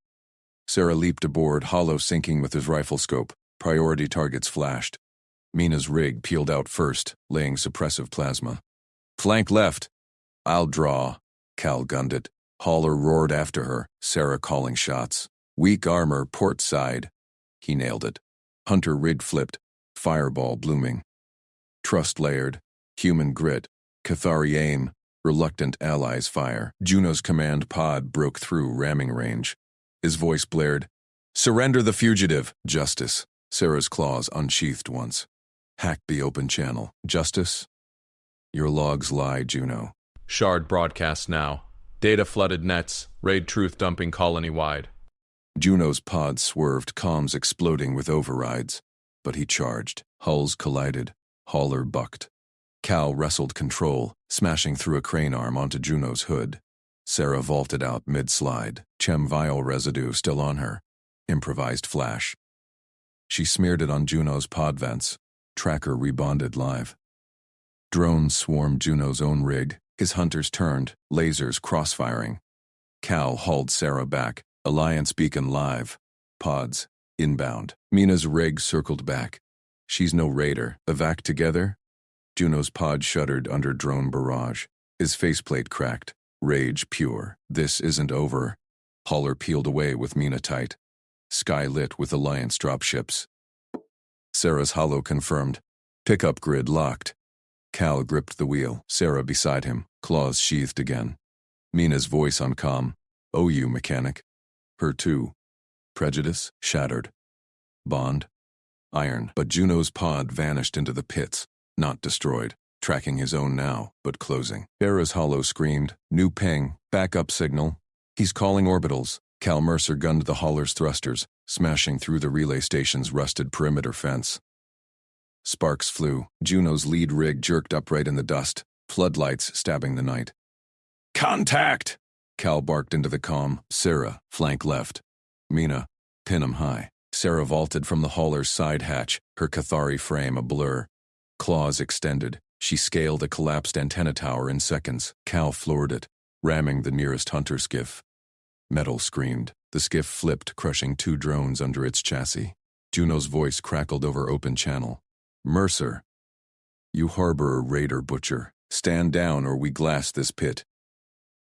Sarah leaped aboard, Hollow sinking with his rifle scope. Priority targets flashed. Mina's rig peeled out first, laying suppressive plasma. Flank left. I'll draw. Cal gunned it. Holler roared after her, Sarah calling shots. Weak armor, port side. He nailed it. Hunter rig flipped, fireball blooming. Trust layered, human grit, Cathari aim, reluctant allies fire. Juno's command pod broke through ramming range. His voice blared, "Surrender the fugitive, Justice." Sarah's claws unsheathed once. Hack the open channel. Justice? Your logs lie, Juno. Shard broadcast now. Data flooded nets, raid truth dumping colony-wide. Juno's pod swerved, comms exploding with overrides. But he charged. Hulls collided. Hauler bucked. Cal wrestled control, smashing through a crane arm onto Juno's hood. Sarah vaulted out mid-slide, chem vial residue still on her. Improvised flash. She smeared it on Juno's pod vents. Tracker rebonded live. Drones swarmed Juno's own rig. His hunters turned, lasers crossfiring. Cal hauled Sarah back. Alliance beacon live. Pods, inbound. Mina's rig circled back. She's no raider. Evac together? Juno's pod shuddered under drone barrage. His faceplate cracked. Rage pure. This isn't over. Holler peeled away with Mina tight. Sky lit with Alliance dropships. Sarah's hollow confirmed. Pickup grid locked. Cal gripped the wheel. Sarah beside him, claws sheathed again. Mina's voice on comm. "Oh, you mechanic." Her too. Prejudice shattered. Bond iron. But Juno's pod vanished into the pits, not destroyed. Tracking his own now, but closing. Sarah's hollow screamed, "New ping, backup signal." He's calling orbitals. Cal Mercer gunned the hauler's thrusters, smashing through the relay station's rusted perimeter fence. Sparks flew. Juno's lead rig jerked upright in the dust, floodlights stabbing the night. "Contact!" Cal barked into the comm. Sarah, flank left. Mina, pin 'em high. Sarah vaulted from the hauler's side hatch, her Cathari frame a blur. Claws extended. She scaled a collapsed antenna tower in seconds. Cal floored it, ramming the nearest hunter skiff. Metal screamed. The skiff flipped, crushing 2 drones under its chassis. Juno's voice crackled over open channel. "Mercer, you harbor a raider butcher. Stand down or we glass this pit."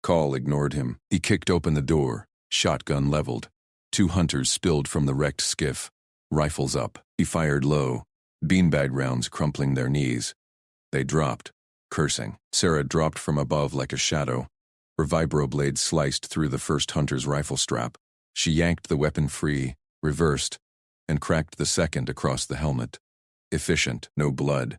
Call ignored him. He kicked open the door, shotgun leveled. 2 hunters spilled from the wrecked skiff. Rifles up. He fired low, beanbag rounds crumpling their knees. They dropped, cursing. Sarah dropped from above like a shadow. Her vibroblade sliced through the first hunter's rifle strap. She yanked the weapon free, reversed, and cracked the second across the helmet. Efficient, no blood.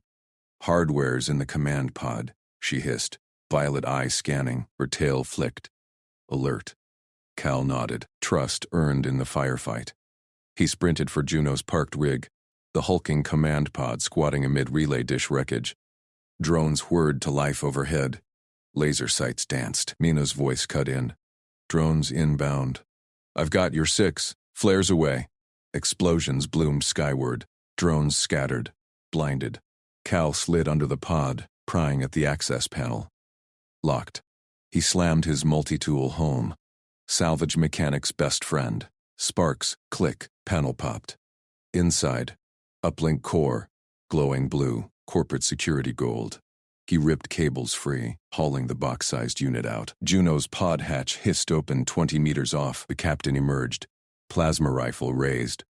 "Hardware's in the command pod," she hissed, violet eye scanning, her tail flicked. Alert. Cal nodded, trust earned in the firefight. He sprinted for Juno's parked rig, the hulking command pod squatting amid relay dish wreckage. Drones whirred to life overhead. Laser sights danced. Mina's voice cut in. "Drones inbound. I've got your 6. Flares away." Explosions bloomed skyward. Drones scattered, blinded. Cal slid under the pod, prying at the access panel. Locked. He slammed his multi-tool home. Salvage mechanic's best friend. Sparks, click, panel popped. Inside, uplink core, glowing blue, corporate security gold. He ripped cables free, hauling the box-sized unit out. Juno's pod hatch hissed open 20 meters off. The captain emerged, plasma rifle raised.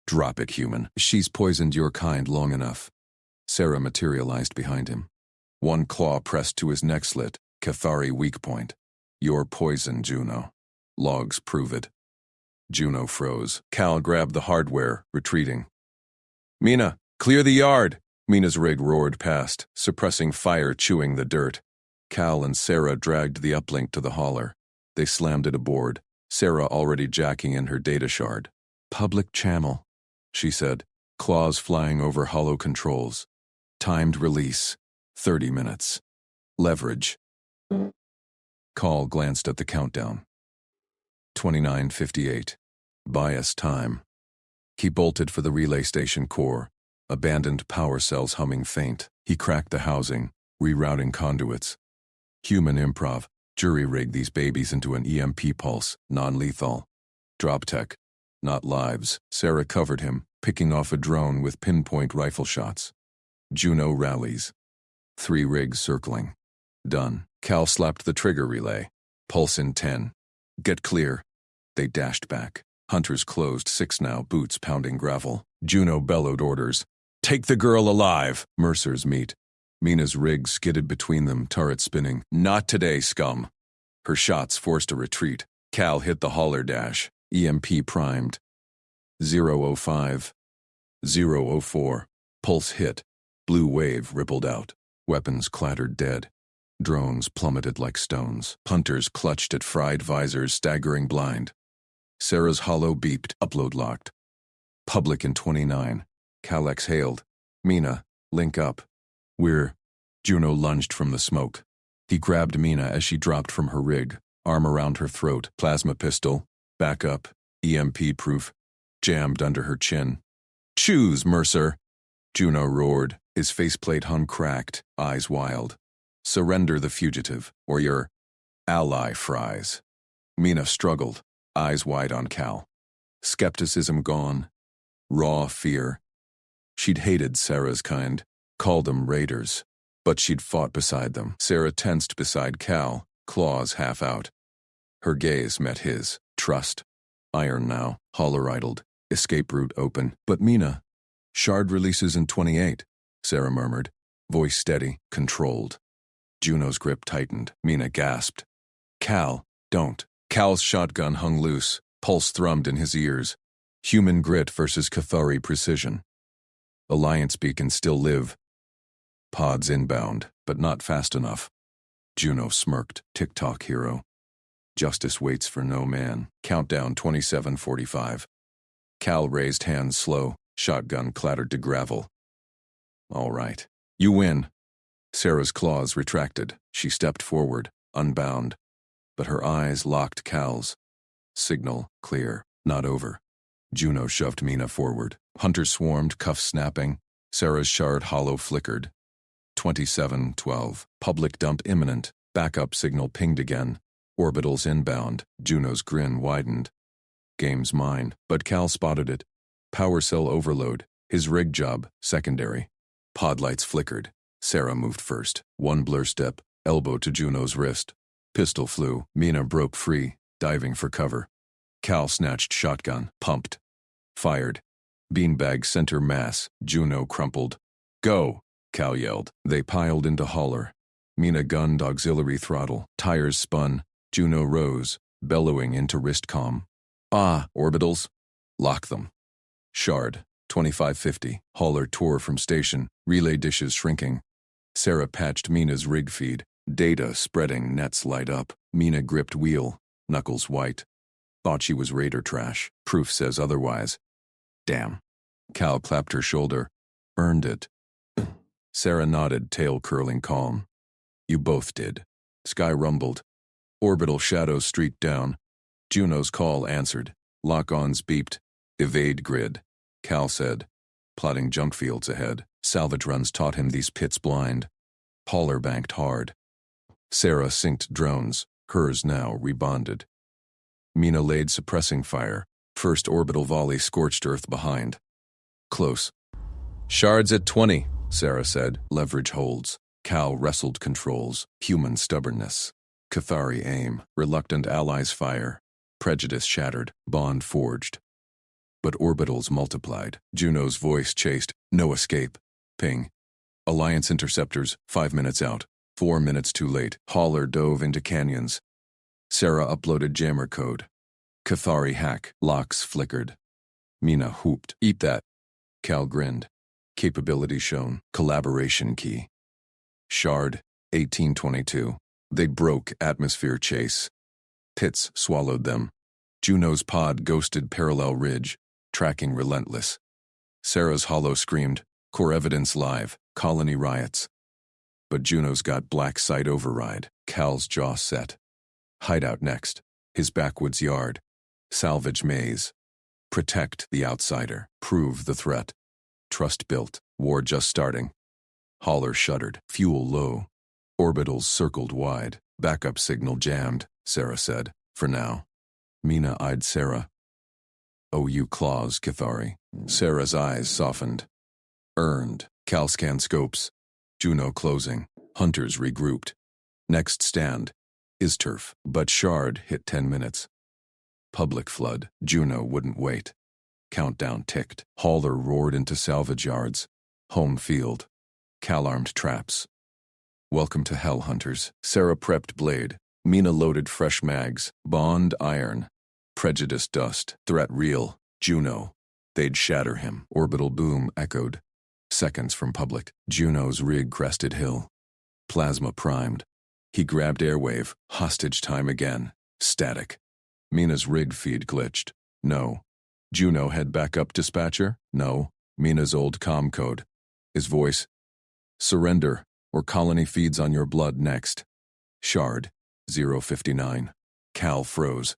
"Drop it, human. She's poisoned your kind long enough." Sarah materialized behind him. One claw pressed to his neck slit, Cathari weak point. "You're poison, Juno. Logs prove it." Juno froze. Cal grabbed the hardware, retreating. "Mina, clear the yard!" Mina's rig roared past, suppressing fire chewing the dirt. Cal and Sarah dragged the uplink to the hauler. They slammed it aboard, Sarah already jacking in her data shard. Public channel, she said, claws flying over hollow controls. Timed release, 30 minutes. Leverage. Call glanced at the countdown. 29:58. Bias time. He bolted for the relay station core, abandoned power cells humming faint. He cracked the housing, rerouting conduits. Human improv, jury-rigged these babies into an EMP pulse, non-lethal. Drop tech, not lives. Sarah covered him, picking off a drone with pinpoint rifle shots. Juno rallies. 3 rigs circling. Done. Cal slapped the trigger relay. Pulse in 10. Get clear. They dashed back. Hunters closed 6 now, boots pounding gravel. Juno bellowed orders. Take the girl alive! Mercers meet. Mina's rig skidded between them, turret spinning. Not today, scum. Her shots forced a retreat. Cal hit the hauler dash. EMP primed. 005. 004. Pulse hit. Blue wave rippled out. Weapons clattered dead. Drones plummeted like stones. Hunters clutched at fried visors, staggering blind. Sarah's hollow beeped, upload locked. Public in 29. Cal exhaled. Mina, link up. Juno lunged from the smoke. He grabbed Mina as she dropped from her rig, arm around her throat, plasma pistol, back up, EMP proof, jammed under her chin. Choose, Mercer! Juno roared, his faceplate hung cracked, eyes wild. Surrender the fugitive, or your ally fries. Mina struggled, eyes wide on Cal. Skepticism gone. Raw fear. She'd hated Sarah's kind, called them raiders, but she'd fought beside them. Sarah tensed beside Cal, claws half out. Her gaze met his. Trust. Iron now, hauler idled, escape route open. But Mina, shard releases in 28, Sarah murmured, voice steady, controlled. Juno's grip tightened. Mina gasped. Cal, don't. Cal's shotgun hung loose, pulse thrummed in his ears. Human grit versus Cathari precision. Alliance beacons still live. Pods inbound, but not fast enough. Juno smirked, TikTok hero. Justice waits for no man. Countdown 27:45. Cal raised hands slow, shotgun clattered to gravel. All right. You win. Sarah's claws retracted. She stepped forward, unbound. But her eyes locked Cal's. Signal clear, not over. Juno shoved Mina forward. Hunters swarmed, cuffs snapping. Sarah's shard hollow flickered. 27:12. Public dump imminent. Backup signal pinged again. Orbitals inbound. Juno's grin widened. Game's mine. But Cal spotted it. Power cell overload. His rig job, secondary. Pod lights flickered. Sarah moved first. One blur step, elbow to Juno's wrist. Pistol flew. Mina broke free, diving for cover. Cal snatched shotgun, pumped. Fired. Beanbag center mass. Juno crumpled. Go, Cal yelled. They piled into hauler. Mina gunned auxiliary throttle. Tires spun. Juno rose, bellowing into wrist comm. Orbitals. Lock them. Shard. 2550. Hauler tore from station. Relay dishes shrinking. Sarah patched Mina's rig feed. Data spreading, nets light up. Mina gripped wheel, knuckles white. Thought she was raider trash. Proof says otherwise. Damn. Cal clapped her shoulder. Earned it. Sarah nodded, tail curling calm. You both did. Sky rumbled. Orbital shadows streaked down. Juno's call answered. Lock-ons beeped. Evade grid. Cal said, plotting junk fields ahead. Salvage runs taught him these pits blind. Hauler banked hard. Sarah synced drones, hers now rebonded. Mina laid suppressing fire. First orbital volley scorched Earth behind. Close. Shards at 20, Sarah said. Leverage holds. Cal wrestled controls. Human stubbornness. Cathari aim. Reluctant allies fire. Prejudice shattered. Bond forged. But orbitals multiplied. Juno's voice chased. No escape. Ping. Alliance interceptors, 5 minutes out. 4 minutes too late. Hauler dove into canyons. Sarah uploaded jammer code. Cathari hack. Locks flickered. Mina whooped. Eat that. Cal grinned. Capability shown. Collaboration key. Shard, 1822. They broke atmosphere chase. Pits swallowed them. Juno's pod ghosted parallel ridge, tracking relentless. Sarah's hollow screamed, core evidence live, colony riots. But Juno's got black site override. Cal's jaw set. Hideout next. His backwoods yard. Salvage maze. Protect the outsider. Prove the threat. Trust built. War just starting. Hauler shuddered. Fuel low. Orbitals circled wide. Backup signal jammed, Sarah said. For now. Mina eyed Sarah. OU claws, Cathari. Sarah's eyes softened. Earned. Cal scanned scopes. Juno closing. Hunters regrouped. Next stand. Isturf. But Shard hit 10 minutes. Public flood. Juno wouldn't wait. Countdown ticked. Hauler roared into salvage yards. Home field. Cal armed traps. Welcome to hell, hunters. Sarah prepped blade. Mina loaded fresh mags. Bond iron. Prejudice dust. Threat real. Juno. They'd shatter him. Orbital boom echoed. Seconds from public. Juno's rig crested hill. Plasma primed. He grabbed airwave. Hostage time again. Static. Mina's rig feed glitched. No. Juno head back up dispatcher? No. Mina's old comm code. His voice. Surrender, or colony feeds on your blood next. Shard. 059. Cal froze.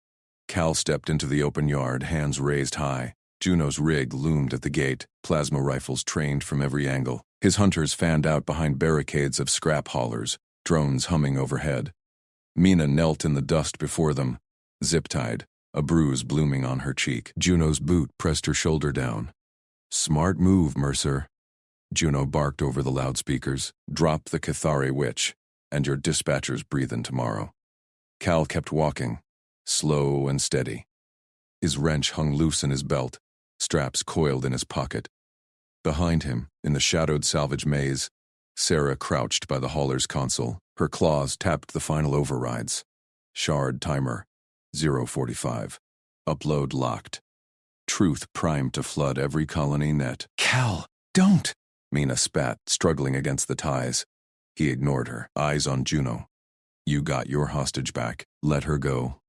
Cal stepped into the open yard, hands raised high. Juno's rig loomed at the gate, plasma rifles trained from every angle. His hunters fanned out behind barricades of scrap haulers, drones humming overhead. Mina knelt in the dust before them, zip-tied, a bruise blooming on her cheek. Juno's boot pressed her shoulder down. Smart move, Mercer. Juno barked over the loudspeakers. Drop the Cathari witch, and your dispatcher's breathing tomorrow. Cal kept walking, slow and steady. His wrench hung loose in his belt, straps coiled in his pocket. Behind him, in the shadowed salvage maze, Sarah crouched by the hauler's console. Her claws tapped the final overrides. Shard timer, 045. Upload locked. Truth primed to flood every colony net. Cal, don't! Mina spat, struggling against the ties. He ignored her, eyes on Juno. You got your hostage back. Let her go.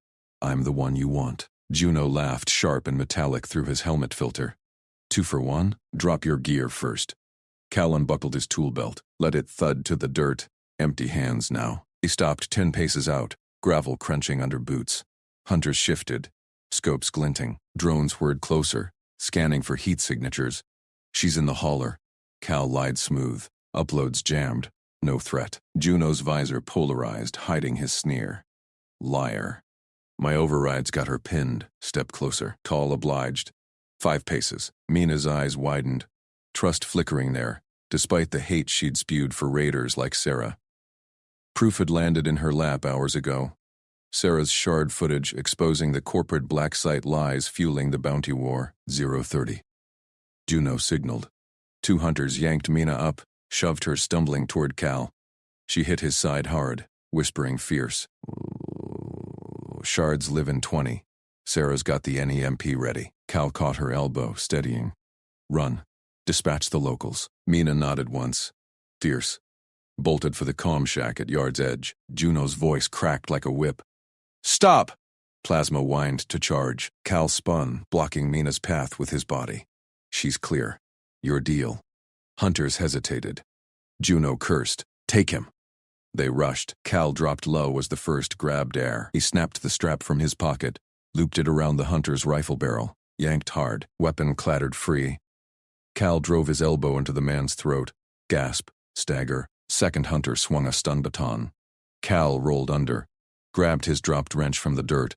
I'm the one you want. Juno laughed sharp and metallic through his helmet filter. 2 for 1? Drop your gear first. Cal unbuckled his tool belt, let it thud to the dirt. Empty hands now. He stopped 10 paces out, gravel crunching under boots. Hunters shifted, scopes glinting. Drones whirred closer, scanning for heat signatures. She's in the hauler. Cal lied smooth. Uploads jammed. No threat. Juno's visor polarized, hiding his sneer. Liar. My overrides got her pinned. Step closer. Call obliged. 5 paces. Mina's eyes widened. Trust flickering there, despite the hate she'd spewed for raiders like Sarah. Proof had landed in her lap hours ago. Sarah's shard footage exposing the corporate black site lies fueling the bounty war. 030. Juno signaled. 2 hunters yanked Mina up, shoved her stumbling toward Cal. She hit his side hard, whispering fierce. Shards live in 20. Sarah's got the NEMP ready. Cal caught her elbow, steadying. Run. Dispatch the locals. Mina nodded once. Fierce. Bolted for the comm shack at yard's edge. Juno's voice cracked like a whip. Stop! Plasma whined to charge. Cal spun, blocking Mina's path with his body. She's clear. Your deal. Hunters hesitated. Juno cursed. Take him. They rushed. Cal dropped low as the first grabbed air. He snapped the strap from his pocket, looped it around the hunter's rifle barrel, yanked hard. Weapon clattered free. Cal drove his elbow into the man's throat. Gasp. Stagger. Second hunter swung a stun baton. Cal rolled under, grabbed his dropped wrench from the dirt,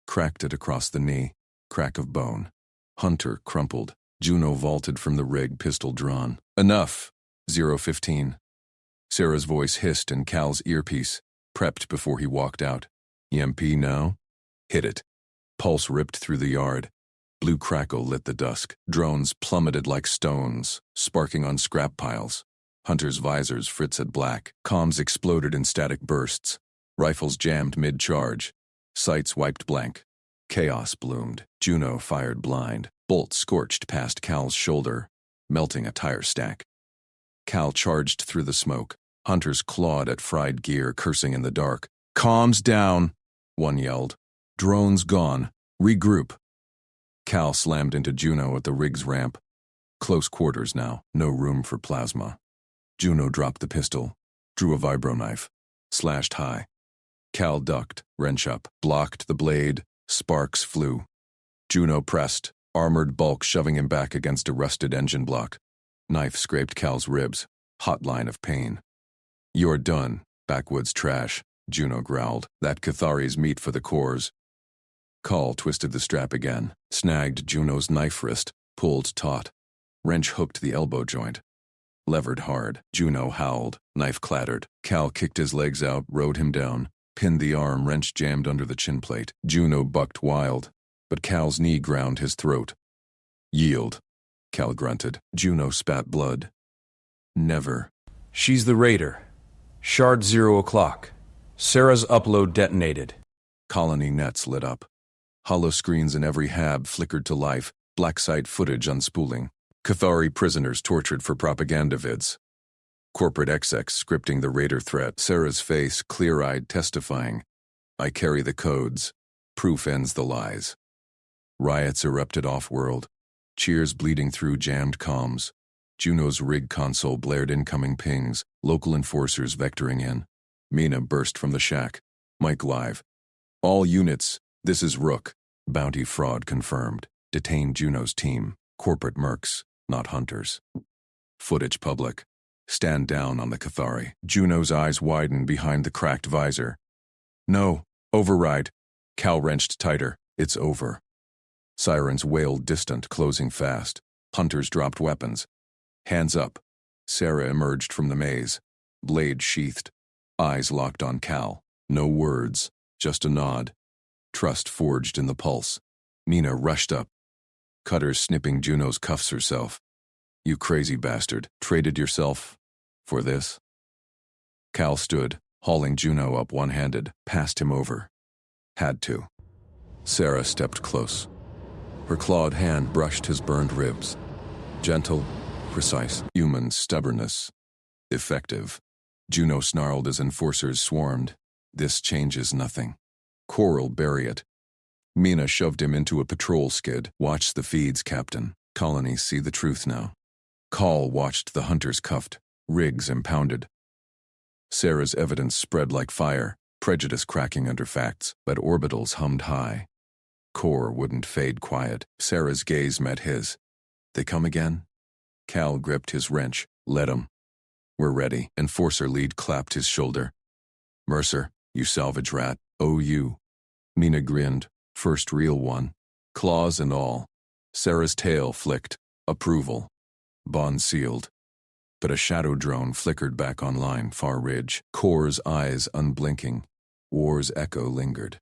cracked it across the knee. Crack of bone. Hunter crumpled. Juno vaulted from the rig, pistol drawn. Enough. 015. Sarah's voice hissed in Cal's earpiece, prepped before he walked out. EMP now? Hit it. Pulse ripped through the yard. Blue crackle lit the dusk. Drones plummeted like stones, sparking on scrap piles. Hunters' visors fritzed black. Comms exploded in static bursts. Rifles jammed mid-charge. Sights wiped blank. Chaos bloomed. Juno fired blind. Bolt scorched past Cal's shoulder, melting a tire stack. Cal charged through the smoke. Hunters clawed at fried gear, cursing in the dark. Calms down, one yelled. Drones gone. Regroup. Cal slammed into Juno at the rig's ramp. Close quarters now, no room for plasma. Juno dropped the pistol, drew a vibro knife, slashed high. Cal ducked, wrench up, blocked the blade, sparks flew. Juno pressed, armored bulk shoving him back against a rusted engine block. Knife scraped Cal's ribs, hot line of pain. You're done, backwoods trash, Juno growled. That Cathari's meat for the cores. Cal twisted the strap again, snagged Juno's knife wrist, pulled taut. Wrench hooked the elbow joint. Levered hard. Juno howled. Knife clattered. Cal kicked his legs out, rode him down, pinned the arm. Wrench jammed under the chin plate. Juno bucked wild, but Cal's knee ground his throat. Yield, Cal grunted. Juno spat blood. Never. She's the raider. Shard 0 o'clock. Sarah's upload detonated. Colony nets lit up. Hollow screens in every hab flickered to life, black site footage unspooling. Cathari prisoners tortured for propaganda vids. Corporate execs scripting the raider threat. Sarah's face, clear-eyed, testifying. I carry the codes. Proof ends the lies. Riots erupted off-world. Cheers bleeding through jammed comms. Juno's rig console blared incoming pings, local enforcers vectoring in. Mina burst from the shack. Mic live. All units, this is Rook. Bounty fraud confirmed. Detained Juno's team. Corporate mercs, not hunters. Footage public. Stand down on the Cathari. Juno's eyes widened behind the cracked visor. No, override. Cal wrenched tighter. It's over. Sirens wailed distant, closing fast. Hunters dropped weapons. Hands up. Sarah emerged from the maze. Blade sheathed. Eyes locked on Cal. No words, just a nod. Trust forged in the pulse. Mina rushed up. Cutter's snipping Juno's cuffs herself. You crazy bastard, traded yourself for this? Cal stood, hauling Juno up one-handed, passed him over. Had to. Sarah stepped close. Her clawed hand brushed his burned ribs. Gentle, precise, human stubbornness. Effective. Juno snarled as enforcers swarmed. This changes nothing. Coral bury it. Mina shoved him into a patrol skid. Watch the feeds, Captain. Colonies see the truth now. Call watched the hunters cuffed, rigs impounded. Sarah's evidence spread like fire, prejudice cracking under facts, but orbitals hummed high. Core wouldn't fade quiet. Sarah's gaze met his. They come again? Cal gripped his wrench. Let 'em. We're ready. Enforcer lead clapped his shoulder. Mercer, you salvage rat. Oh, you. Mina grinned. First real one. Claws and all. Sarah's tail flicked. Approval. Bond sealed. But a shadow drone flickered back online, far ridge. Core's eyes unblinking. War's echo lingered.